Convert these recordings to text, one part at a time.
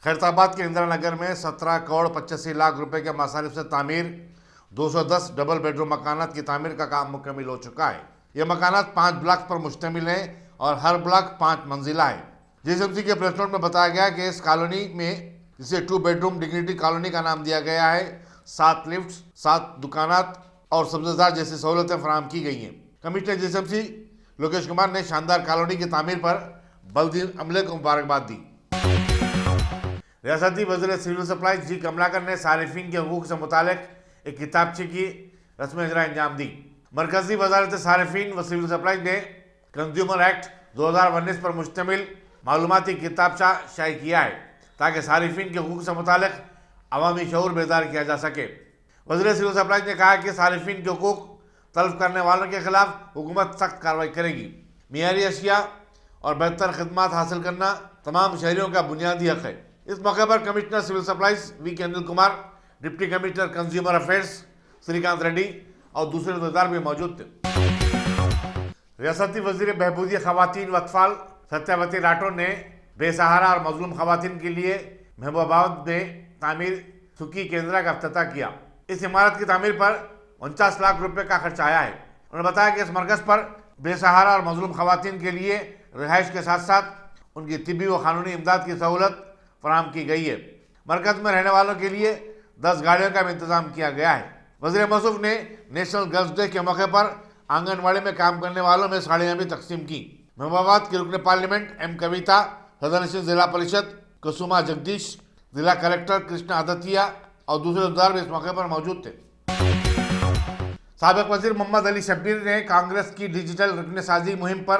खैरताबाद के इंदिरा नगर में 17 करोड़ 85 लाख रुपए के मसारिफ से तामीर 210 डबल बेडरूम मकानात की तामीर का काम मुकम्मल हो चुका है। ये मकानात 5 ब्लॉक पर मुश्तमिल है और हर ब्लॉक 5 मंजिला है। जीएसएमसी के प्रेस नोट में बताया गया कि इस कॉलोनी में, जिसे 2 बेडरूम डिग्निटी कॉलोनी का नाम दिया गया है, 7 लिफ्ट, 7 दुकानात और सब्जेदार जैसी सहूलतें फराहम की गई हैं। कमिश्नर जीएसएमसी लोकेश कुमार ने शानदार कॉलोनी की तामीर पर बल्दी अमले को मुबारकबाद दी। रियासती वज़ीर सिविल सप्लाईज जी कमलाकर ने सारिफिन के हकूक़ से मुतालिक एक किताबचे की रस्म इजरा अंजाम दी। मरकजी वजारत सारिफिन व सिविल सप्लाईज ने कंज्यूमर एक्ट 2019 पर मुश्तमिल मालूमाती किताबचा शाये किया है ताकि सारिफिन के हकूक़ से मुतालिक अवामी शऊर बेदार किया जा सके। वज़ीर सिविल सप्लाईज ने कहा कि सारिफिन के हकूक़ तलब करने वालों के खिलाफ हुकूमत सख्त कार्रवाई करेगी। मियारी अशिया और बेहतर खदमात हासिल करना तमाम शहरियों का बुनियादी हक है। इस मौके पर commissioner civil supplies V K. Anil Kumar, deputy commissioner consumer affairs Srikanth Reddy और दूसरे अहदेदार भी मौजूद थे। रियासती वज़ीर बहबूदी ख़वातीन व अतफ़ाल सत्यावती राठौर ने बेसहारा और मजलूम ख़वातीन के लिए महबूबाबाद में तामीर सुकी केंद्र का अफ्ताह किया। इस इमारत की तामीर पर 49 लाख रुपए का खर्च आया है। उन्होंने बताया कि इस मरकज़ पर बेसहारा और मजलूम ख़वातीन के लिए रिहाइश के साथ साथ उनकी तिब्बी व क़ानूनी इमदाद की सहूलत फराहम की गई है। मरकज़ में रहने वालों के लिए 10 गाड़ियों का भी इंतजाम किया गया है। वज़ीर मौसूफ ने नेशनल गर्ल्स डे के मौके पर आंगनबाड़ी में काम करने वालों में साड़ियाँ भी तकसीम की। महबूबाबाद के रुकन पार्लियामेंट एम कविता, सदस्य जिला परिषद कुसुमा जगदीश, जिला कलेक्टर कृष्णा आदतिया और दूसरे अहदेदार भी इस मौके पर मौजूद थे। साबिक़ वज़ीर मोहम्मद अली शब्बीर ने कांग्रेस की डिजिटल रुकन साजी मुहिम पर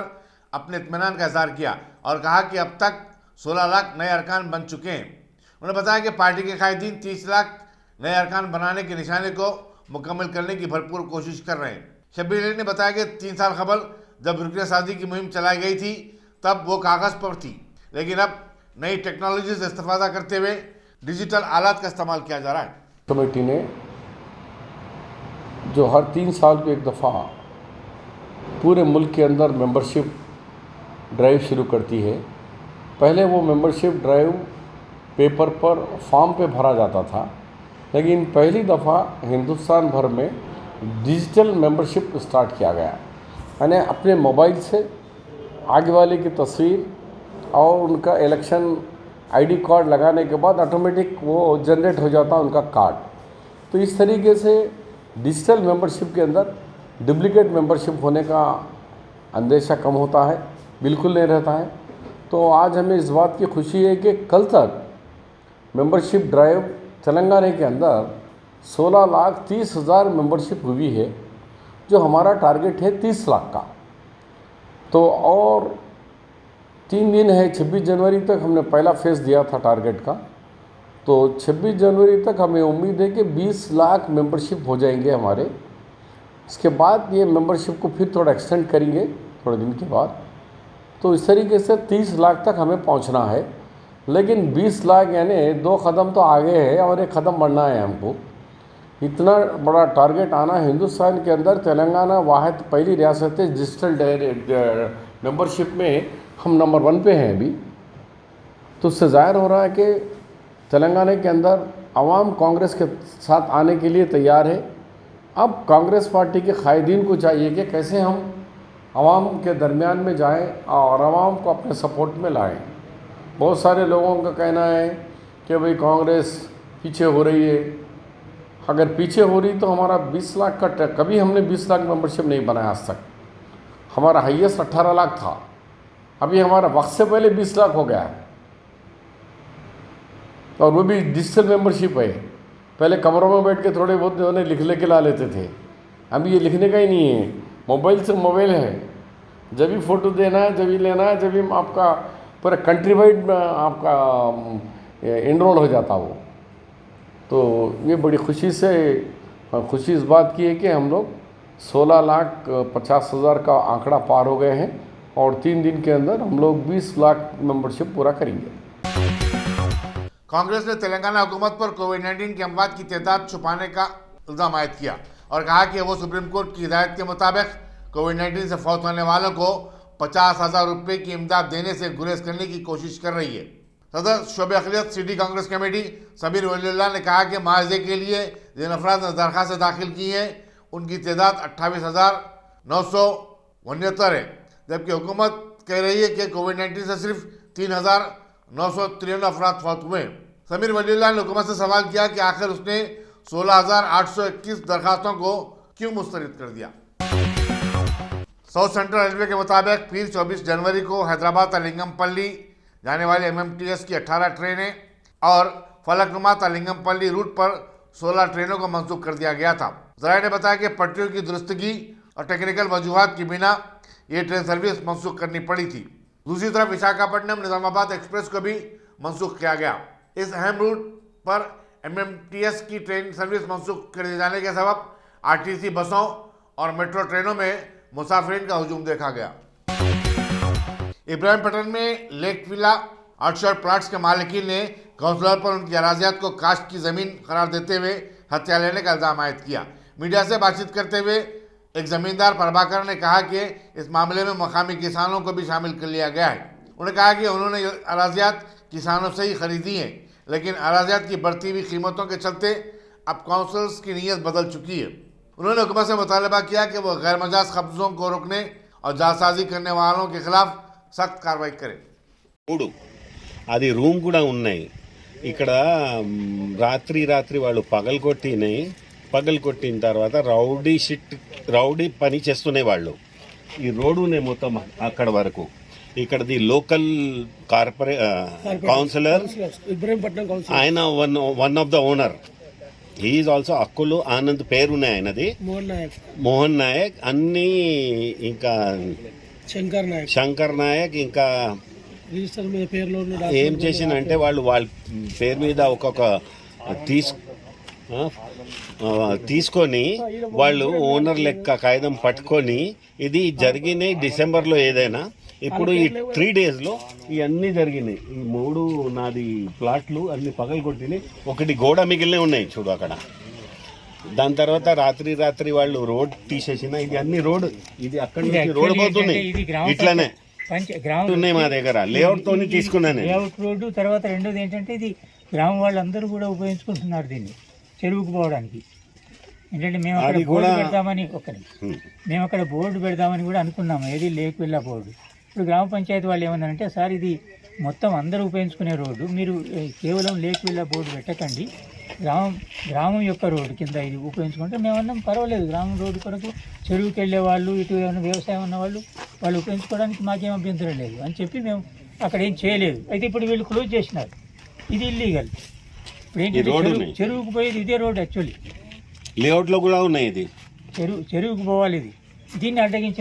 अपने इत्मीनान का इज़हार किया और कहा कि अब तक 16 लाख नए अरकान बन चुके हैं। उन्होंने बताया कि पार्टी के कायदीन 30 लाख नए अरकान बनाने के निशाने को मुकम्मल करने की भरपूर कोशिश कर रहे हैं। शब्बीर ने बताया कि 3 साल कबल जब रुकन साजी की मुहिम चलाई गई थी तब वो कागज़ पर थी, लेकिन अब नई टेक्नोलॉजी से इस्तेफादा करते हुए डिजिटल आलात का इस्तेमाल किया जा रहा है। कमेटी ने जो हर 3 साल को एक दफ़ा पूरे मुल्क के अंदर मेंबरशिप ड्राइव शुरू करती है। पहले वो मेंबरशिप ड्राइव पेपर पर फॉर्म पे भरा जाता था, लेकिन पहली दफ़ा हिंदुस्तान भर में डिजिटल मेंबरशिप स्टार्ट किया गया। यानी अपने मोबाइल से आगे वाले की तस्वीर और उनका इलेक्शन आईडी कार्ड लगाने के बाद ऑटोमेटिक वो जनरेट हो जाता उनका कार्ड। तो इस तरीके से डिजिटल मेंबरशिप के अंदर डुप्लीकेट मेंबरशिप होने का अंदेशा कम होता है, बिल्कुल नहीं रहता है। तो आज हमें इस बात की खुशी है कि कल तक मेंबरशिप ड्राइव तेलंगाना के अंदर 16,30,000 मेंबरशिप हुई है, जो हमारा टारगेट है 30 लाख का। तो और 3 दिन है, 26 जनवरी तक हमने पहला फेज़ दिया था टारगेट का। तो 26 जनवरी तक हमें उम्मीद है कि 20 लाख मेंबरशिप हो जाएंगे हमारे। इसके बाद ये मेंबरशिप को फिर थोड़ा एक्सटेंड करेंगे थोड़े दिन के बाद। तो इस तरीके से 30 लाख तक हमें पहुंचना है, लेकिन 20 लाख यानी 2 कदम तो आगे है और 1 कदम बढ़ना है हमको। इतना बड़ा टारगेट आना हिंदुस्तान के अंदर, तेलंगाना वाहिद पहली रियासत है डिजिटल मेंबरशिप में हम नंबर 1 पे हैं अभी। तो उससे ज़ाहिर हो रहा है कि तेलंगाना के अंदर आवाम कांग्रेस के साथ आने के लिए तैयार है। अब कांग्रेस पार्टी के कायदीन को चाहिए कि कैसे हम आवाम के दरमियान में जाएं और आवाम को अपने सपोर्ट में लाएं। बहुत सारे लोगों का कहना है कि भाई कांग्रेस पीछे हो रही है। अगर पीछे हो रही तो हमारा 20 लाख का कभी हमने 20 लाख मेंबरशिप नहीं बनाया आज तक। हमारा हाईएस्ट 18 लाख था, अभी हमारा वक्त से पहले 20 लाख हो गया है, और वो भी डिजिटल मेंबरशिप है। पहले कमरों में बैठ के थोड़े बहुत उन्हें लिख ले के ला लेते थे, अभी ये लिखने का ही नहीं है, मोबाइल से मोबाइल है। जब भी फ़ोटो देना है, जब भी लेना है, जब भी आपका पूरा कंट्री वाइड आपका इनरोल हो जाता वो। तो ये बड़ी खुशी इस बात की है कि हम लोग 16,50,000 का आंकड़ा पार हो गए हैं और 3 दिन के अंदर हम लोग 20 लाख मेंबरशिप पूरा करेंगे। कांग्रेस ने तेलंगाना हुकूमत पर कोविड-19 के अमवात की तादाद छुपाने का इल्ज़ाम आयद किया और कहा कि वो सुप्रीम कोर्ट की हिदायत के मुताबिक कोविड-19 से फौत होने वालों को 50,000 रुपये की इमदाद देने से गुरेज करने की कोशिश कर रही है। सदर शोबे अखिलियत सिटी कांग्रेस कमेटी समीर वलीउल्लाह ने कहा कि मुआवजे के लिए जिन अफराद ने दरख्वास्त दाखिल की हैं उनकी तादाद 28,969 है, जबकि हुकूमत कह रही है कि कोविड-19 से सिर्फ 3,993 अफराद फौत हुए। समीर वलीउल्लाह ने हुकूमत से सवाल किया कि आखिर उसने 16,821 दरखास्तों को क्यों मुस्तरद कर दिया। साउथ सेंट्रल रेलवे के मुताबिक फिर 24 जनवरी को हैदराबाद तलिंगमपल्ली जाने वाली MMTS की 18 ट्रेनें और फलकनुमा तलिंगमपल्ली रूट पर 16 ट्रेनों को मंसूख कर दिया गया था। जराये ने बताया कि पटरियों की दुरुस्तगी और टेक्निकल वजूहात की बिना ये ट्रेन सर्विस मंसूख करनी पड़ी थी। दूसरी तरफ विशाखापट्टनम निजामाबाद एक्सप्रेस को भी मंसूख किया गया। इस अहम रूट पर MMTS की ट्रेन सर्विस मंसूख कर दिए जाने के सबब RTC बसों और मेट्रो ट्रेनों में मुसाफिरीन का हुजूम देखा गया। इब्राहिमपट्टनम में लेक विला आउटशोर प्लाट्स के मालिकीन ने काउंसलर पर उनकी अराजियात को काश्त की जमीन करार देते हुए हत्या लेने का इल्जाम आयद किया। मीडिया से बातचीत करते हुए एक जमींदार प्रभाकर ने कहा कि इस मामले में मकामी किसानों को भी शामिल कर लिया गया है। उन्होंने कहा कि उन्होंने अराजियात किसानों से ही खरीदी हैं, लेकिन अराजियात की बढ़ती हुई कीमतों के चलते अब काउंसिल्स की नीयत बदल चुकी है। उन्होंने हुकूमत से मुतालबा किया कि वह गैर मजाज कब्जों को रोकने और जालसाजी करने वालों के खिलाफ सख्त कार्रवाई करे। అది రూమ్ కూడా ఉన్నాయి ఇక్కడ రాత్రి వాళ్ళు పగలగొట్టిన తర్వాత రౌడీ పని చేస్తునే వాళ్ళు ఈ రోడ్డునే మొత్తం అక్కడ వరకు ఇక్కడది లోకల్ కౌన్సిలర్ ఆయన one of the owner he is also అక్కులు ఆనంద్ పేరున్నాయి ఆయనది మోహన్ నాయక్ అన్ని ఇంకా శంకర్ నాయక్ ఇంకా ఏం చేసిందంటే వాళ్ళు వాళ్ళ పేరు మీద ఒక్కొక్క తీసుకొని వాళ్ళు ఓనర్ లెక్క కాగితం పట్టుకొని ఇది జరిగినాయి డిసెంబర్లో ఏదైనా ఇప్పుడు ఈ 3 డేస్లో ఇవన్నీ జరిగినాయి. ఈ 3 నాది ప్లాట్లు అన్ని పగలగొట్టినాయి. ఒకటి గోడ మిగిలినే ఉన్నాయి చూడు అక్కడ. దాని తర్వాత రాత్రి వాళ్ళు రోడ్ తీసేసిన ఇది అన్ని రోడ్ ఇది అక్కడి నుంచి రోడ్ పోతున్నాయి ఇట్లానే ఉన్నాయి మా దగ్గర లేఅవుట్ తోని తీసుకున్నాను లేఅవుట్ రోడ్డు. తర్వాత రెండోది ఏంటంటే ఇది గ్రామం వాళ్ళందరూ కూడా ఉపయోగించుకుంటున్నారు దీన్ని చెరువుకు పోవడానికి. ఏంటంటే మేము అక్కడ బోర్డు పెడతామని మేము అక్కడ బోర్డు పెడదామని కూడా అనుకున్నాము, ఏది లేక్ విల్లా బోర్డు. ఇప్పుడు గ్రామ పంచాయతీ వాళ్ళు ఏమన్నారంటే సార్ ఇది మొత్తం అందరూ ఉపయోగించుకునే రోడ్డు, మీరు కేవలం లేక్ విల్లా బోర్డు పెట్టకండి, గ్రామం యొక్క రోడ్డు కింద ఇది ఉపయోగించుకుంటే మేమన్నాం పర్వాలేదు, గ్రామం రోడ్డు కొరకు చెరువుకి వెళ్ళే వాళ్ళు ఇటు ఏమైనా వ్యవసాయం ఉన్న వాళ్ళు ఉపయోగించుకోవడానికి మాకేం అభ్యంతరం లేదు అని చెప్పి మేము అక్కడ ఏం చేయలేదు. అయితే ఇప్పుడు వీళ్ళు క్లోజ్ చేసినారు, ఇది ఇల్లీగల్. ఇప్పుడు ఏంటి చెరువుకు పోయేది ఇదే రోడ్, యాక్చువల్లీ లేఅవుట్లో కూడా ఉన్నాయి. ఇది చెరువుకు పోవాలి, ఇది దీన్ని అడ్డగించి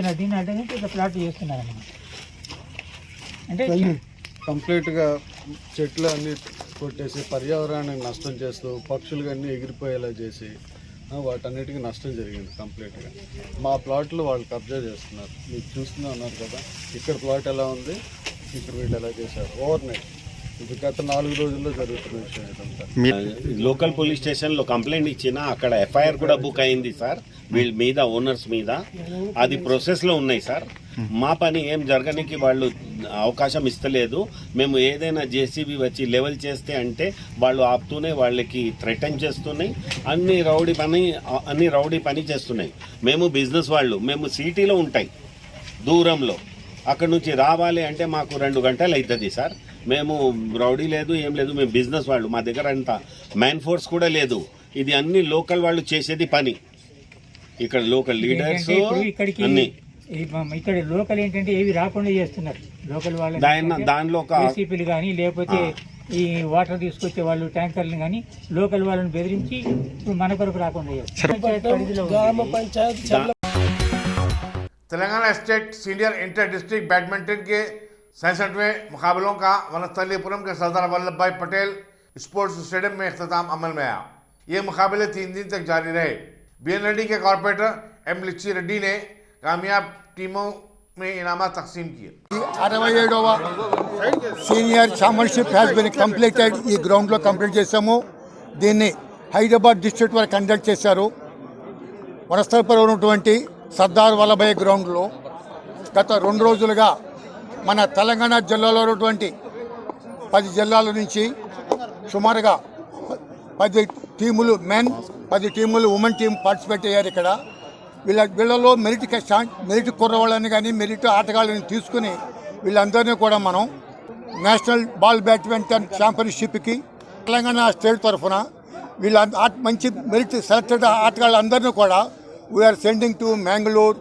ఇట్లా ప్లాట్ చేస్తున్నారు అన్నమాట. అంటే కంప్లీట్గా చెట్లు అన్నీ కొట్టేసి పర్యావరణాన్ని నష్టం చేస్తూ పక్షులు అన్నీ ఎగిరిపోయేలా చేసి వాటన్నిటికీ నష్టం జరిగింది కంప్లీట్గా. మా ప్లాట్లు వాళ్ళు కబ్జా చేస్తున్నారు, మీకు చూస్తూనే ఉన్నారు కదా. ఇక్కడ ప్లాట్ ఎలా ఉంది, ఇక్కడ వీళ్ళు ఎలా చేశారు ఓవర్ నైట్. ఇది గత 4 రోజుల్లో జరుగుతున్న విషయం ఇదంతా. లోకల్ పోలీస్ స్టేషన్లో కంప్లైంట్ ఇచ్చినా అక్కడ FIR కూడా బుక్ అయింది సార్ వీళ్ళ మీద, ఓనర్స్ మీద. అది ప్రాసెస్లో ఉన్నాయి సార్. మా పని ఏం జరగడానికి వాళ్ళు అవకాశం ఇస్తలేదు. మేము ఏదైనా JCB వచ్చి లెవెల్ చేస్తే అంటే వాళ్ళు ఆపుతూనే వాళ్ళకి థ్రెటన్ చేస్తున్నాయి, అన్ని రౌడీ పని చేస్తున్నాయి. మేము బిజినెస్ వాళ్ళు, మేము సిటీలో ఉంటాయి దూరంలో, అక్కడ నుంచి రావాలి అంటే మాకు 2 గంటలు అవుతుంది సార్. మేము రౌడీ లేదు ఏం లేదు, మేము బిజినెస్ వాళ్ళు, మా దగ్గర అంత మ్యాన్ ఫోర్స్ కూడా లేదు. ఇది అన్ని లోకల్ వాళ్ళు చేసేది పని, ఇక్కడ లోకల్ లీడర్స్ అన్ని. ఇక్కడ లోకల్ ఏంటంటే ఏవి రాకుండా చేస్తున్నారు లోకల్ వాళ్ళు. దానిలో JCBలు కానీ లేకపోతే ఈ వాటర్ తీసుకొచ్చే వాళ్ళు ట్యాంకర్లు కానీ లోకల్ వాళ్ళని బెదిరించి మన కొరకు రాకుండా చేస్తారు. Telangana state senior inter district badminton के 67वें मुकाबलों का वनस्थलीपुरम के सरदार वल्लभ भाई पटेल स्पोर्ट्स स्टेडियम में अख्ताम अमल में आया। ये मुकाबले 3 दिन तक जारी रहे। BN रेड्डी के कॉर्पोरेटर M लिच्ची रेड्डी ने कामयाब टीमों में इनामात तकसीम किए। 67వ senior championship has been completed. ఈ గ్రౌండ్లో కంప్లీట్ చేసాము. దీన్ని హైదరాబాద్ డిస్ట్రిక్ట్ వారు కండక్ట్ చేశారు. వనస్థలపురం ఉన్నటువంటి సర్దార్ వల్లభాయ్ గ్రౌండ్లో గత 2 రోజులుగా మన తెలంగాణ జిల్లాలో ఉన్నటువంటి 10 జిల్లాల నుంచి సుమారుగా 10 టీములు మెన్ 10 టీములు ఉమెన్ టీం పార్టిసిపేట్ అయ్యారు. ఇక్కడ వీళ్ళలో మెరిట్ కుర్రవాళ్ళని కానీ మెరిట్ ఆటగాళ్ళని తీసుకుని వీళ్ళందరినీ కూడా మనం నేషనల్ బాల్ బ్యాడ్మింటన్ ఛాంపియన్షిప్కి తెలంగాణ స్టేట్ తరఫున వీళ్ళ మంచి మెరిట్ సెలెక్టెడ్ ఆటగాళ్ళందరినీ కూడా we are sending to Mangalore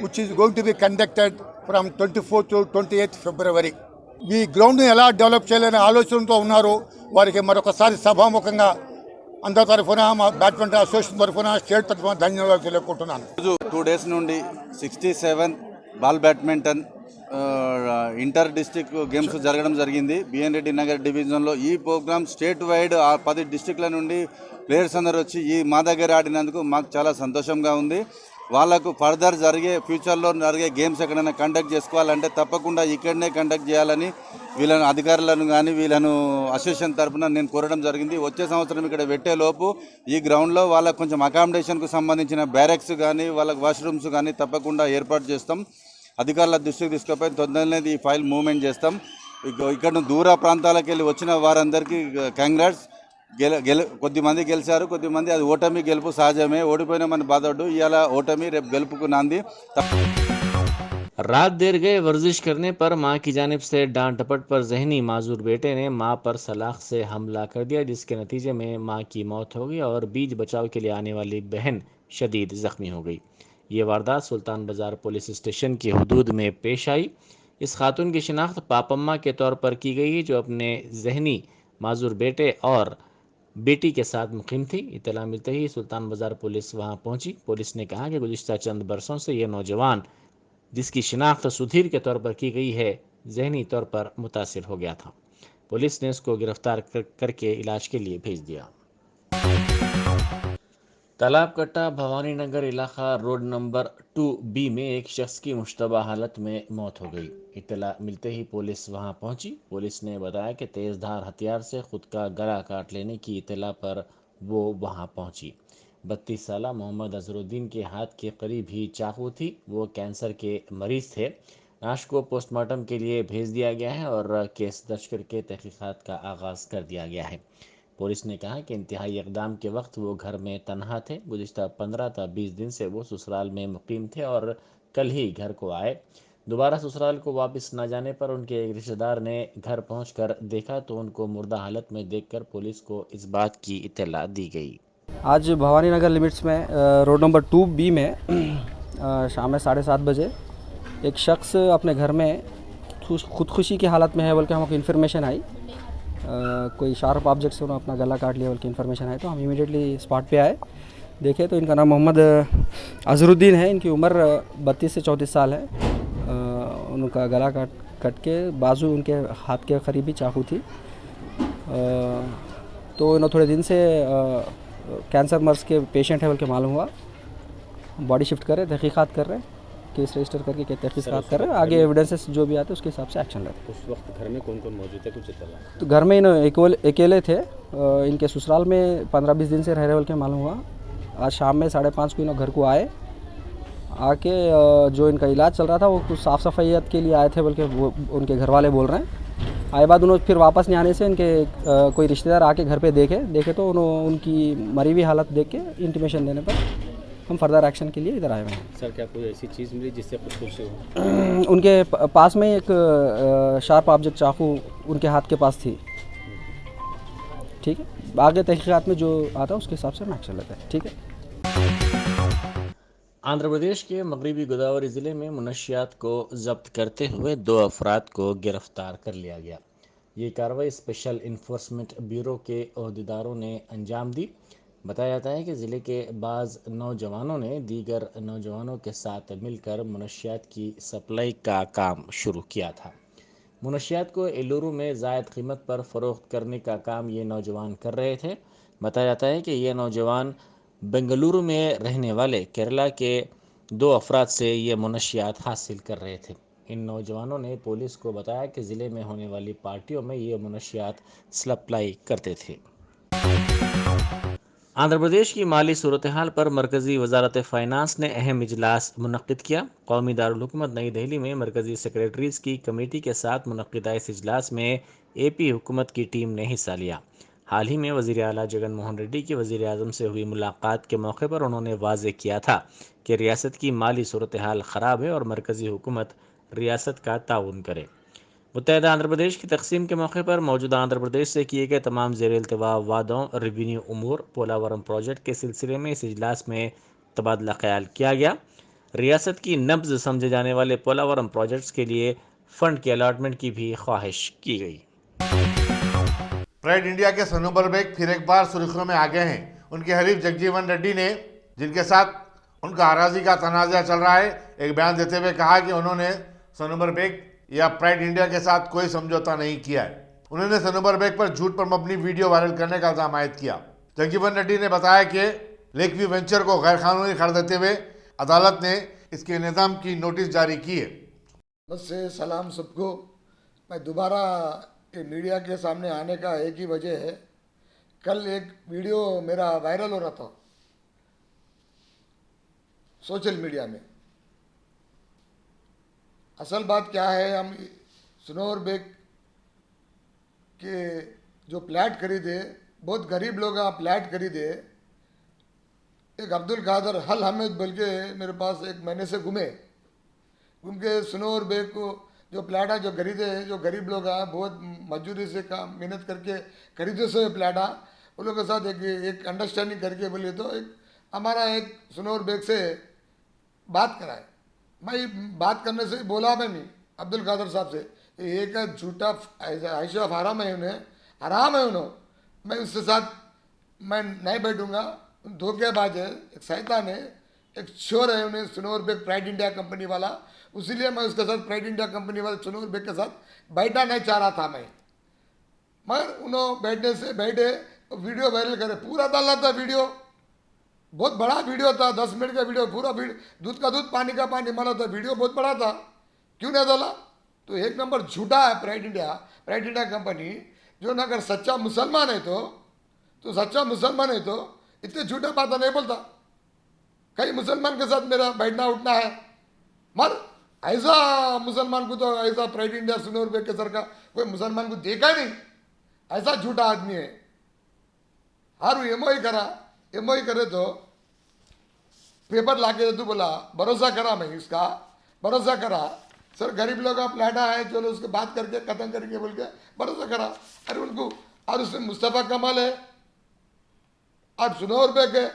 which is going to be conducted from 24 to 28 February. ఈ గ్రౌండ్ని ఎలా డెవలప్ చేయాలనే ఆలోచనతో ఉన్నారు. వారికి మరొకసారి సభాముఖంగా అందరి తరఫున మా బ్యాడ్మింటన్ అసోసియేషన్ తరఫున స్టేట్ తరఫున ధన్యవాదాలు తెలియకుంటున్నాను. 2 days నుండి 67 ball badminton inter district games జరగడం జరిగింది బిఎన్ రెడ్డి నగర్ డివిజన్లో. ఈ ప్రోగ్రామ్ స్టేట్ వైడ్ 10 డిస్టిక్ల నుండి ప్లేయర్స్ అందరూ వచ్చి మా దగ్గర ఆడినందుకు మాకు చాలా సంతోషంగా ఉంది. వాళ్ళకు ఫర్దర్ ఫ్యూచర్లో జరిగే గేమ్స్ ఎక్కడైనా కండక్ట్ చేసుకోవాలంటే తప్పకుండా ఇక్కడనే కండక్ట్ చేయాలని వీళ్ళను అధికారులను కానీ వీళ్ళను అసోసియేషన్ తరఫున నేను కోరడం జరిగింది. వచ్చే సంవత్సరం ఇక్కడ పెట్టేలోపు ఈ గ్రౌండ్లో వాళ్ళకు కొంచెం అకామిడేషన్కు సంబంధించిన బ్యారెక్స్ కానీ వాళ్ళకి వాష్రూమ్స్ కానీ తప్పకుండా ఏర్పాటు చేస్తాం. అధికారుల దృష్టికి తీసుకుపోయి తొందరనే ఈ ఫైల్ మూవ్మెంట్ చేస్తాం. ఇక్కడ దూర ప్రాంతాలకు వెళ్ళి వచ్చిన వారందరికీ కంగ్రాట్స్. కొద్దిమంది గెలిచారు, కొద్దిమంది అది ఓటమి గెలుపు సహజమే. ఓడిపోయినా మన బాధపడ్డు. ఇవాళ ఓటమి రేపు గెలుపుకు నాంది. रात देर गए वर्जिश करने पर मां की जानिब से डांट डपट पर जहनी माजूर बेटे ने मां पर सलाख से हमला कर दिया, जिसके नतीजे में मां की मौत हो गई और बीच बचाव के लिए आने वाली बहन शदीद जख्मी हो गई। ये वारदात सुल्तान बाजार पुलिस स्टेशन की हुदूद में पेश आई। इस खातून की शिनाख्त पापम्मा के तौर पर की गई, जो अपने जहनी माजूर बेटे और बेटी के साथ मुकीम थी। इत्तला मिलते ही सुल्तान बाजार पुलिस वहां पहुंची। पुलिस ने कहा कि गुज़िश्ता चंद बरसों से ये नौजवान, जिसकी शिनाख्त सुधीर के तौर पर की गई है, जहनी तौर पर मुतासिर हो गया था। पुलिस ने इसको गिरफ्तार करके इलाज के लिए भेज दिया। तालाब कट्टा भवानी नगर इलाका रोड नंबर 2B में एक शख्स की मुश्तबा हालत में मौत हो गई। इत्तला मिलते ही पुलिस वहां पहुंची। पुलिस ने बताया कि तेज़धार हथियार से खुद का गला काट लेने की इत्तला पर वो वहां पहुंची। 32 साला मोहम्मद अजरुद्दीन के हाथ के करीब ही चाकू थी। वो कैंसर के मरीज थे। लाश को पोस्टमार्टम के लिए भेज दिया गया है और केस दर्ज करके तहकीकात का आगाज़ कर दिया गया है। पुलिस ने कहा कि इंतहाई इक़दाम के वक्त वो घर में तन्हा थे। गुज़िश्ता 15 था 20 दिन से वो ससुराल में मुकीम थे और कल ही घर को आए। दोबारा ससुराल को वापस न जाने पर उनके एक रिश्तेदार ने घर पहुंचकर देखा तो उनको मुर्दा हालत में देखकर पुलिस को इस बात की इत्तला दी गई। आज भवानी नगर लिमिट्स में रोड नंबर 2B में शाम में 7:30 बजे एक शख्स अपने घर में खुदकुशी की हालत में है बोल के हमको इन्फॉर्मेशन आई। कोई शार्प ऑब्जेक्ट से उन्होंने अपना गला काट लिया बोल के इन्फॉर्मेशन आई, तो हम इमीडिएटली स्पॉट पे आए। देखे तो इनका नाम मोहम्मद अजरुद्दीन है। इनकी उम्र 32 से 34 साल है। उनका गला कट के बाजू उनके हाथ के करीब ही चाकू थी। तो इन्होंने थोड़े दिन से कैंसर मर्ज के पेशेंट है बोल के मालूम हुआ। बॉडी शिफ्ट कर रहे, तहकीकात कर रहे, केस रजिस्टर करके तहकीकात कर रहे हैं। आगे एविडेंसेस जो भी आते हैं उसके हिसाब से एक्शन लेते हैं। उस वक्त घर में कौन कौन मौजूद है, कुछ इत्तला? तो घर में अकेले थे। इनके ससुराल में 15-20 दिन से रह रहे बोल के मालूम हुआ। आज शाम में 5:30 को इन्होंने घर को आए। आके जो इनका इलाज चल रहा था वो कुछ साफ़ सफाइयत के लिए आए थे बोल के उनके घर वाले बोल रहे हैं। आए बाद उन्होंने फिर वापस नहीं आने से इनके कोई रिश्तेदार आके घर पे देखे तो उनकी मरी हुई हालत देख के इंटीमेशन देने पर हम फर्दर एक्शन के लिए इधर आए हुए हैं। सर, क्या कोई ऐसी चीज़ मिली जिससे खुदकुशी हो? उनके पास में एक शार्प ऑब्जेक्ट चाकू उनके हाथ के पास थी। ठीक है, आगे तहकीकात में जो आता है उसके हिसाब से हम एक्शन लेते हैं। ठीक है। आंध्र प्रदेश के मगरबी गोदावरी ज़िले में मुनशियात को जब्त करते हुए 2 अफराद को गिरफ्तार कर लिया गया। ये कार्रवाई स्पेशल इन्फोर्समेंट ब्यूरो के अहदेदारों ने अंजाम दी। बताया जाता है कि ज़िले के बाज़ नौजवानों ने दीगर नौजवानों के साथ मिलकर मुनशियात की सप्लाई का काम शुरू किया था। मुनशियात को एलुरु में ज़ायद कीमत पर फ़रोख्त करने का काम ये नौजवान कर रहे थे। बताया जाता है कि ये नौजवान बेंगलुरु में रहने वाले केरला के 2 अफराद से ये मुनशियात हासिल कर रहे थे। इन नौजवानों ने पुलिस को बताया कि ज़िले में होने वाली पार्टियों में ये मुनशियात सप्लाई करते थे। आंध्र प्रदेश की माली सूरत हाल पर मरकज़ी वजारत फ़ाइनांस ने अहम इजलास मुनक्किद किया। कौमी दारुल हुकूमत नई दिल्ली में मरकज़ी सेक्रेटरीज की कमेटी के साथ मुनक्किदा इस इजलास में AP हुकूमत की टीम ने हिस्सा लिया। हाल ही में वज़ीर आला जगन मोहन रेड्डी की वज़ीर आज़म से हुई मुलाकात के मौके पर उन्होंने वाज़ेह किया था कि रियासत की माली सूरत हाल ख़राब है और मरकज़ी हुकूमत रियासत का ताउन करे। मुत्तहदा आंध्र प्रदेश की तकसीम के मौके पर मौजूदा आंध्र प्रदेश से किए गए तमाम ज़ेर इल्तवा वादों, रेवेन्यू उमूर, पोलावरम प्रोजेक्ट के सिलसिले में इस इजलास में तबादला ख्याल किया गया। रियासत की नब्ज़ समझे जाने वाले पोलावरम प्रोजेक्ट्स के लिए फ़ंड की अलॉटमेंट की भी ख्वाहिश की गई। प्राइड इंडिया के सनोबर बेग फिर एक बार सुर्खियों में आ गए हैं। उनके हरीफ जगजीवन रेड्डी ने, जिनके साथ उनका अराजी का तनाज़ा चल रहा है, एक बयान देते हुए कहा कि उन्होंने सनोबर बेग या प्राइड इंडिया के साथ कोई समझौता नहीं किया है। उन्होंने सनोबर बेग पर झूठ पर मबनी वीडियो वायरल करने का इल्जाम आयद किया। जगजीवन रेड्डी ने बताया कि लेक व्यू वेंचर को गैर कानूनी करार देते हुए अदालत ने इसके निज़ाम की नोटिस जारी की है। बस से सलाम सबको। मैं दोबारा मीडिया के सामने आने का एक ही वजह है, कल एक वीडियो मेरा वायरल हो रहा था सोशल मीडिया में। असल बात क्या है, हम सनोबर बेग के जो फ्लैट खरीदे, बहुत गरीब लोग फ्लैट खरीदे। एक अब्दुल कादर हल हमेद बोल के मेरे पास एक महीने से घूम के सनोबर बेग को जो फ्लैट है जो खरीदे, जो गरीब लोग बहुत मजदूरी से काम मेहनत करके खरीदे से फ्लैट उन लोगों के साथ एक अंडरस्टैंडिंग करके बोले तो एक हमारा एक सनोबर बेग से बात कराए। मैं बात करने से बोला मैं नहीं अब्दुल कादर साहब से, एक झूठा आयशा हराम है उन्हें, हराम है उन्होंने, मैं उसके साथ मैं नहीं बैठूंगा। धोखेबाज है, एक शैतान है, एक चोर है। उन्हें Sanobar Baig Pride India company वाला, उसीलिए मैं उसके साथ प्राइड इंडिया कंपनी वाले सनोबर बेग के साथ बैठना नहीं चाह रहा था मैं। मगर उन्होंने बैठने से बैठे वीडियो वायरल करे, पूरा डाला था वीडियो, बहुत बड़ा वीडियो था, 10 मिनट का वीडियो, पूरा दूध का दूध पानी का पानी माना था, वीडियो बहुत बड़ा था, क्यों नहीं डाला? तो एक नंबर झूठा है प्राइड इंडिया कंपनी। जो ना अगर सच्चा मुसलमान है तो सच्चा मुसलमान है तो इतने झूठा बात नहीं बोलता। कई मुसलमान के साथ मेरा बैठना उठना है, मगर ऐसा मुसलमान को तो ऐसा प्राइड इंडिया सनोबर बेग के सर का कोई मुसलमान को देखा ही नहीं। ऐसा झूठा आदमी है। हारू एमओई करे तो पेपर लाके तो बोला भरोसा करा, मैं इसका भरोसा करा सर, गरीब लोग का फ्लैटा है, चलो उसके बात करके खत्म करके बोल के भरोसा करा। अरे उनको और उसमें मुस्तफ़ा कमाल है और सनोबर बेग है,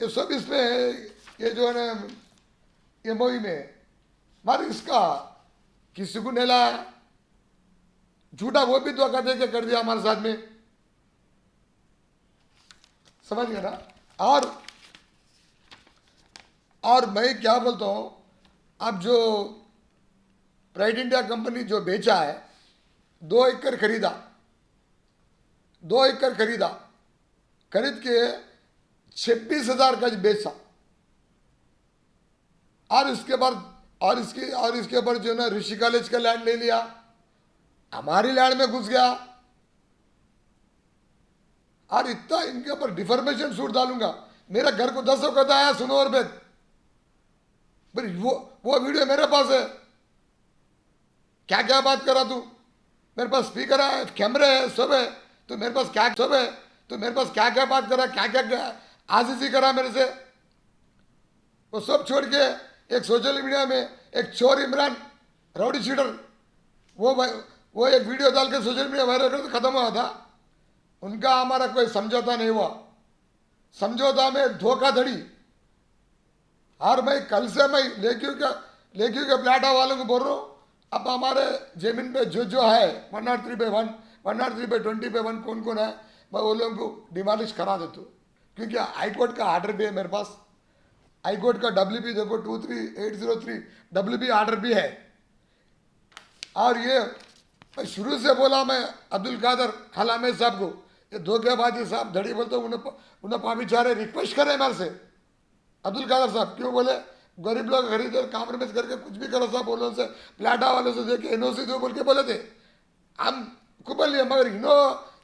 ये सब इसमें है, ये जो है ना एमओई में। मगर इसका किसी को नहीं लाया, झूठा वो भी धोखा दे के कर दिया हमारे साथ में, समझ गया ना। और मैं क्या बोलता हूं, अब जो प्राइड इंडिया कंपनी जो बेचा है, 2 एकड़ खरीदा, 2 एकड़ खरीद के 26,000 गज बेचा, और इसके बाद और इसके ऊपर जो ना ऋषि कॉलेज का लैंड ले लिया, हमारी लैंड में घुस गया, और इतना इनके ऊपर डिफॉर्मेशन सूट डालूंगा। मेरा घर को 10 वक्त आया सनोबर बेग, वो वीडियो मेरे पास है। क्या क्या बात करा तू, मेरे पास स्पीकर है, कैमरे है, सब है, तो मेरे पास क्या सब है, तो मेरे पास क्या क्या बात करा, क्या क्या आजीजी करा मेरे से। वो सब छोड़ के एक सोशल मीडिया में एक चोर इमरान राउडी शीटर वो एक वीडियो डाल के सोशल मीडिया वायरल कर खत्म हुआ था। उनका हमारा कोई समझौता नहीं हुआ, समझौता में धोखाधड़ी। और मैं कल से मैं लेक्यू के प्लाटा वालों को बोल रहा हूँ, अब हमारे जमीन पे जो है 103/1 103/20/1 कौन है, मैं वो लोगों को डिमॉलिश करा देता हूँ, क्योंकि हाईकोर्ट का आर्डर भी है मेरे पास। हाईकोर्ट का WB देखो 23803 WB आर्डर भी है। और ये मैं शुरू से बोला, मैं अब्दुल कादर हलामे साहब को, ये धोखेबाजी साहब धड़ी बोलते उन्हें बेचारे रिक्वेस्ट करे मेरे से, अब्दुल कादर साहब क्यों बोले गरीब लोग खरीदे कॉम्प्रोमाइज करके कुछ भी करो साहब, बोलो से प्लाटा वाले से देखे NOC दो बोल के बोले थे, हम को बोलिए, मगर इनो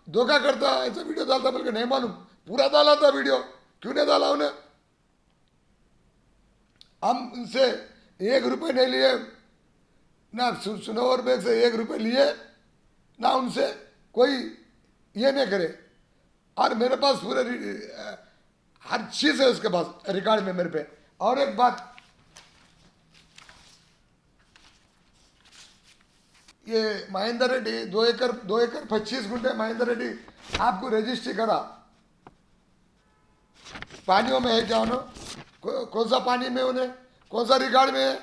धोखा करता ऐसा वीडियो डालता बोल के नहीं मालूम, पूरा डाला था वीडियो, क्यों नहीं डाला उन्हें? हम उनसे 1 रुपये नहीं लिए ना, सुनोवर बेग से 1 रुपये लिए ना, उनसे कोई ये नहीं करे। और मेरे पास पूरे हर चीज़ है उसके पास रिकॉर्ड में मेरे पे। और एक बात, ये महेंद्र रेड्डी 2 एकड़ 25 गुंठे महेंद्र रेड्डी आपको रजिस्ट्री करा, पानियों में है क्या उन्होंने? कौन सा पानी में उन्हें, कौन सा रिकॉर्ड में है,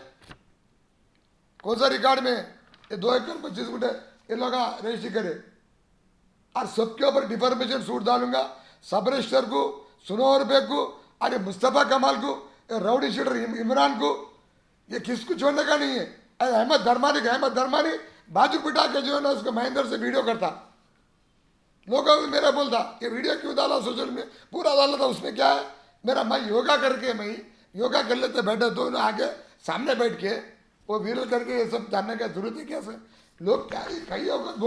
कौन सा रिकॉर्ड में? ये 2 एकड़ 25 गुंठे ये लोग रजिस्ट्री करे। और सबके ऊपर डिफॉर्मेशन सूट डालूंगा, सब रजिस्टर को, सुनोवर बेग को, अरे मुस्तफ़ा कमाल को, राउडी शीटर इमरान को, ये किसको छोड़ने का नहीं है। अहमद दरमानी बाजू पिटा के जो है ना उसको महेंद्र से वीडियो करता, लोगों को मेरा बोलता ये वीडियो क्यों डाला सोशल में, पूरा डाला था, उसमें क्या है? मैं योगा करके, मैं योगा कर लेते बैठे दोनों आगे सामने बैठ के वो वीरल करके, ये सब जानने का जरूरत है कैसे? लोग क्या कई लोग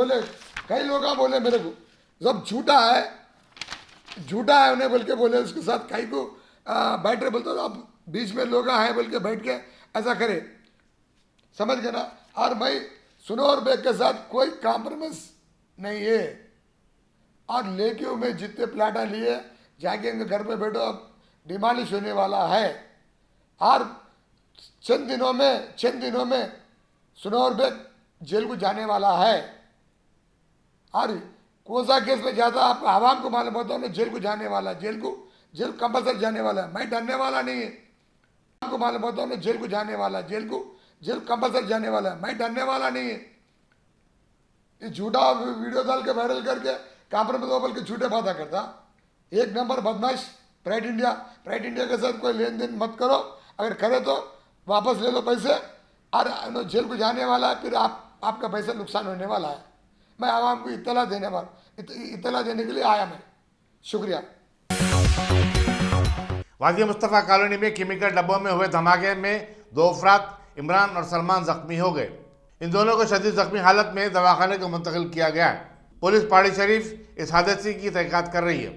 बोले मेरे को, जब झूठा है उन्हें बोल के बोले, उसके साथ कई को बैठ रहे, बोलते अब बीच में लोग आए बोल के बैठ के ऐसा करे, समझ गए ना? और मैं सुनोवर बेग के साथ कोई कॉम्प्रोमाइज नहीं है। और लेके मैं जितने प्लाटा लिए जाके इनके घर पे बैठो, अब डिमोलिश होने वाला है। और चंद दिनों में सुनोवर बेग जेल को जाने वाला है। और कौन सा केस में जाता आप आवाम को मालूम होता है, जेल को जाने वाला, जेल कंपल्सरी जाने वाला है। मैं डरने वाला नहीं है, आपको मालूम होता है जेल को जाने वाला, जेल कंपल्सरी जाने वाला है। मैं डरने वाला नहीं है। ये झूठा वीडियो डाल के वायरल करके कॉम्प्रोमाइज बोल के झूठे बातें करता, 1 नंबर बदमाश। प्राइड इंडिया के साथ कोई लेन देन मत करो, अगर करे तो वापस ले लो पैसे। और जेल को जाने वाला है, फिर आपका पैसा नुकसान होने वाला है। मैं आवाम को इत्तला देने के लिए आया मैं। शुक्रिया। वादी मुस्तफ़ा कॉलोनी में केमिकल डब्बों में हुए धमाके में 2 अफराद इमरान और सलमान जख्मी हो गए। इन दोनों को शदीद जख्मी हालत में दवाखाने को मुंतकिल किया गया है। पुलिस पहाड़ी शरीफ इस हादसे की तहकीकात कर रही है।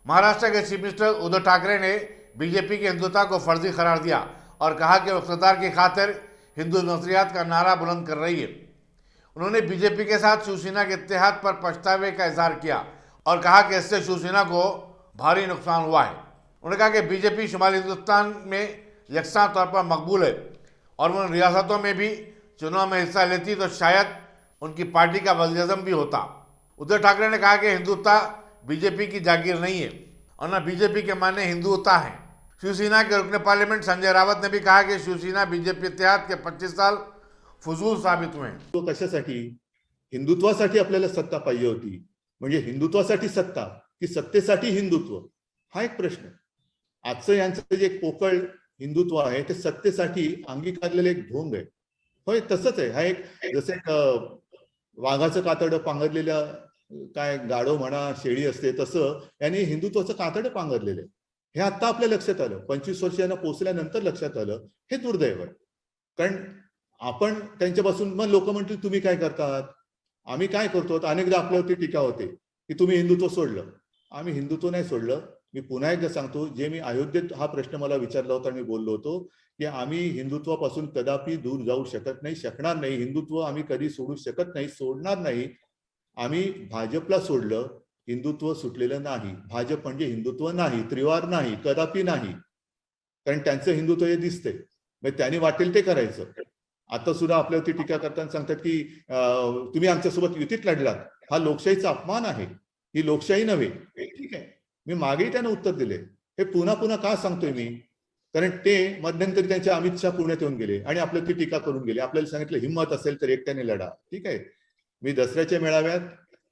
महाराष्ट्र के चीफ मिनिस्टर उद्धव ठाकरे ने बीजेपी की हिंदुत्व को फर्जी करार दिया और कहा कि इक़्तिदार की खातिर हिंदू नज़रियात का नारा बुलंद कर रही है। उन्होंने बीजेपी के साथ शिवसेना के इत्तेहाद पर पछतावे का इजहार किया और कहा कि इससे शिवसेना को भारी नुकसान हुआ है। उन्होंने कहा कि बीजेपी शुमाली हिंदुस्तान में यकसा तौर पर मकबूल है और उन रियासतों में भी चुनाव में हिस्सा लेती तो शायद उनकी पार्टी का वज़ीर-ए-आज़म भी होता। उद्धव ठाकरे ने कहा कि हिंदुत्व बीजेपी की जागीर नहीं है और न बीजेपी के माने हिंदुत्व है। शिवसेना के रुकने पार्लियामेंट संजय रावत ने भी कहा कि शिवसेना बीजेपी इत्तेहाद के 25 साल फजूल साबित हुए। तो कशासाठी? हिंदुत्वासाठी आपल्याला सत्ता पाहिजे होती, म्हणजे हिंदुत्वासाठी सत्ता की सत्तेसाठी हिंदुत्व, हा एक प्रश्न. आजचं यांचं जे पोकळ हिंदुत्व आहे ते सत्तेसाठी अंगीकारलेलं एक ढोंग आहे. होय, तसंच आहे. हा एक जसे वाघाचं कातडं पांघरलेल्या काय गाढव म्हणा शेळी असते, तसं यांनी हिंदुत्वाचं कातडं पांघरलेलं आहे. हे आता आपल्या लक्षात आलं, 25 वर्षांना पोहोचल्यानंतर लक्षात आलं. हे दुर्दैव आहे. कारण आपण त्यांच्यापासून, मग लोक म्हणतील तुम्ही काय करतात, आम्ही काय करतो. अनेकदा आपल्यावरती टीका होते की तुम्ही हिंदुत्व सोडलं. आम्ही हिंदुत्व नाही सोडलं. मी पुन्हा एकदा सांगतो, जे मी अयोध्येत हा प्रश्न मला विचारला होता आणि मी बोललो होतो की आम्ही हिंदुत्वापासून कदापि दूर जाऊ शकत नाही, शकणार नाही. हिंदुत्व आम्ही कधी सोडू शकत नाही, सोडणार नाही. आम्ही भाजपला सोडलं, हिंदुत्व सुटलेलं नाही. भाजप म्हणजे हिंदुत्व नाही, त्रिवार नाही, कदापि नाही. कारण त्यांचं हिंदुत्व हे दिसते, मग त्यांनी वाटेल ते करायचं. आता सुद्धा आपल्यावरती टीका करताना सांगतात की तुम्ही आमच्यासोबत युतीत लढलात. हा लोकशाहीचा अपमान आहे, ही लोकशाही नव्हे. ठीक आहे, मी मागेही त्यांना उत्तर दिले. हे पुन्हा पुन्हा का सांगतोय मी? कारण ते मध्यंतरी त्यांचे अमित शहा पुण्यात येऊन गेले आणि आपल्यावरती टीका करून गेले. आपल्याला सांगितलं हिंमत असेल तर एकट्याने लढा. ठीक आहे, मी दसऱ्याच्या मेळाव्यात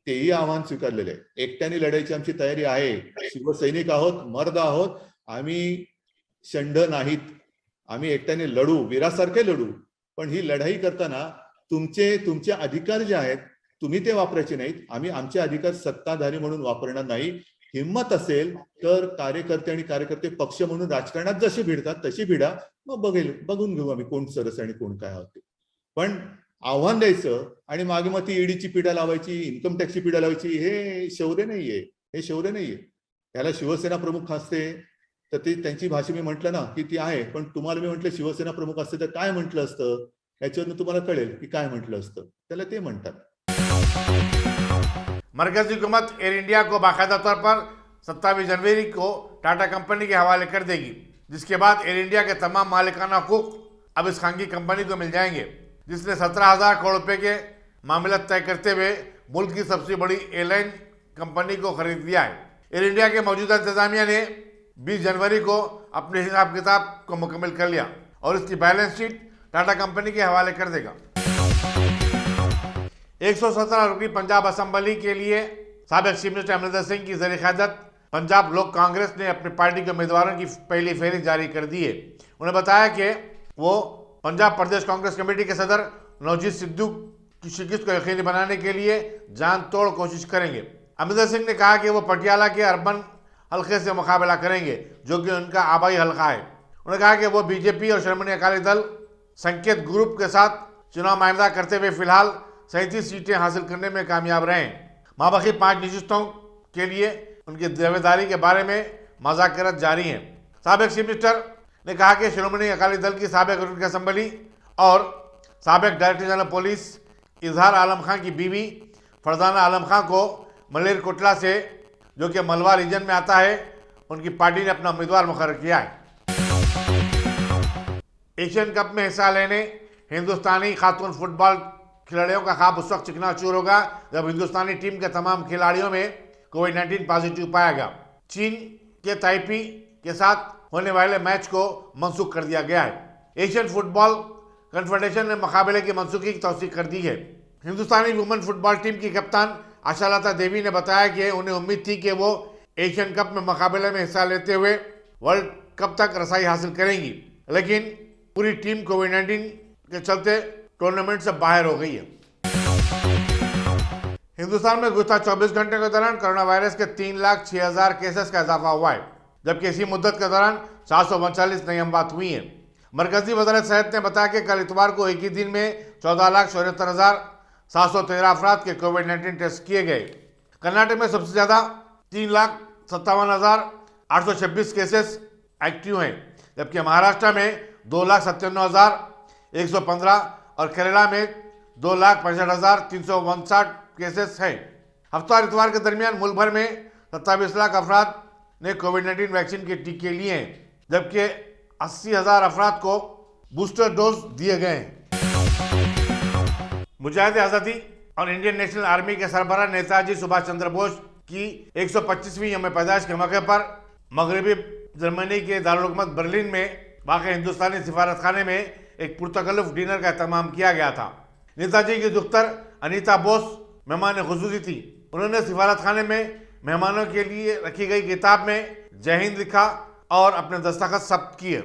तेही आव्हान स्वीकारलेलं आहे. एकट्याने लढायची आमची तयारी आहे. शिवसैनिक आहोत, मर्द आहोत, आम्ही षंढ नाहीत. आम्ही एकट्याने लढू, वीरासारखे लढू. पण ही लढाई करताना तुमचे अधिकार जे आहेत तुम्ही ते वापरायचे नाहीत. आम्ही आमचे अधिकार सत्ताधारी म्हणून वापरणार नाही. हिंमत असेल तर कार्यकर्ते पक्ष म्हणून राजकारणात जसे भिडतात तशी भिडा. मग बघून घेऊ आम्ही कोण सरस आणि कोण काय होते. पण आव्हान द्यायचं आणि मागे मग ती ईडीची पिढा लावायची, इन्कम टॅक्सची पिढा लावायची, हे शौर्य नाहीये, हे शौर्य नाहीये. त्याला शिवसेना प्रमुख असते तर ती त्यांची भाषा मी म्हटलं ना की ती आहे, पण तुम्हाला मी म्हटलं शिवसेना प्रमुख असते तर काय म्हटलं असतं, याच्यावरून तुम्हाला कळेल की काय म्हटलं असतं. त्याला ते म्हणतात. मरकजी हुकूमत एयर इंडिया को बाकायदा तौर पर 27 जनवरी को टाटा कंपनी के हवाले कर देगी, जिसके बाद एयर इंडिया के तमाम मालिकाना हकूक अब इस खानगी कंपनी को मिल जाएंगे, जिसने 17,000 करोड़ रुपए के मामला तय करते हुए मुल्क की सबसे बड़ी एयरलाइन कंपनी को खरीद लिया है. एयर इंडिया के मौजूदा इंतजामिया ने 20 जनवरी को अपने हिसाब किताब को मुकम्मल कर लिया और इसकी बैलेंस शीट टाटा कंपनी के हवाले कर देगा. 117 रुकनी पंजाब असेंबली के लिए साबिक चीफ मिनिस्टर अमरिंदर सिंह की ज़रिए क़यादत पंजाब लोक कांग्रेस ने अपनी पार्टी के उम्मीदवारों की पहली फहरिस्त जारी कर दी है. उन्होंने बताया कि वो पंजाब प्रदेश कांग्रेस कमेटी के सदर नवजीत सिद्धू की शिकस्त को यकीनी बनाने के लिए जान तोड़ कोशिश करेंगे. अमरिंदर सिंह ने कहा कि वो पटियाला के अर्बन हल्के से मुकाबला करेंगे, जो कि उनका आबाई हल्का है. उन्होंने कहा कि वो बीजेपी और श्रोमणी अकाली दल संकेत ग्रुप के साथ चुनाव मायदा करते हुए फिलहाल 37 सीटें हासिल करने में कामयाब रहे. माबाकी 5 नशिस्तों के लिए उनकी दावेदारी के बारे में मुज़ाकरात जारी हैं. साबिक चीफ मिनिस्टर ने कहा कि श्रोमणी अकाली दल की साबिक रुकन असेंबली और साबिक डायरेक्टर जनरल पुलिस इजहार आलम खां की बीवी फरजाना आलम खां को मलेरकोटला से, जो कि मलवा रीजन में आता है, उनकी पार्टी ने अपना उम्मीदवार मुकर्रर किया है. एशियन कप में हिस्सा लेने हिंदुस्तानी खातून फुटबॉल खिलाड़ियों का ख्वाब उस वक्त चिकनाचूर होगा जब हिंदुस्तानी टीम के तमाम खिलाड़ियों में कोविड-19 पॉजिटिव पाया गया. चीन के ताइपी के साथ होने वाले मैच को मनसूख कर दिया गया है. एशियन फुटबॉल कन्फेडरेशन ने मुकाबले की मनसूखी की तौसीक कर दी है. हिंदुस्तानी वुमेन फुटबॉल टीम की कप्तान आशालता देवी ने बताया कि उन्हें उम्मीद थी कि वो एशियन कप में मुकाबले में हिस्सा लेते हुए वर्ल्ड कप तक रसाई हासिल करेंगी, लेकिन पूरी टीम कोविड-19 के चलते टूर्नामेंट से बाहर हो गई है. हिंदुस्तान में गुज़श्ता 24 घंटे के दौरान कोरोना वायरस के 3,06,000 केसेस का इजाफा हुआ है, जबकि इसी मुद्दत के दौरान 439 नई अमवात हुई हैं. मरकजी वज़ारत सेहत ने बताया कि कल इतवार को एक ही दिन में 14,74,713 अफराद के कोविड-19 टेस्ट किए गए. कर्नाटक में सबसे ज़्यादा 3,57,826 केसेस एक्टिव हैं, जबकि महाराष्ट्र में 2,97,115 और केरला में 2,65,359 केसेस हैं. हफ्तावार इतवार के दरमियान मुल्क भर में 27 लाख अफराद ने कोविड-19 वैक्सीन के टीके लिए हैं, जबकि 80,000 अफराद को बूस्टर डोज दिए गए हैं. मुजाहिद आज़ादी और इंडियन नेशनल आर्मी के सरबराह नेताजी सुभाष चंद्र बोस की 125वीं यौम पैदाइश के मौके पर मगरबी जर्मनी के दारुल हुकूमत बर्लिन में वाक़ हिंदुस्तानी सिफारतखाने में एक पुरतकल्लुफ़ डिनर का एहतमाम किया गया था. नेताजी की दुख्तर अनीता बोस मेहमान खुसूसी थी. उन्होंने सिफारतखाने में मेहमानों के लिए रखी गई किताब में जय हिंद लिखा और अपने दस्तखत ज़ब्त किए.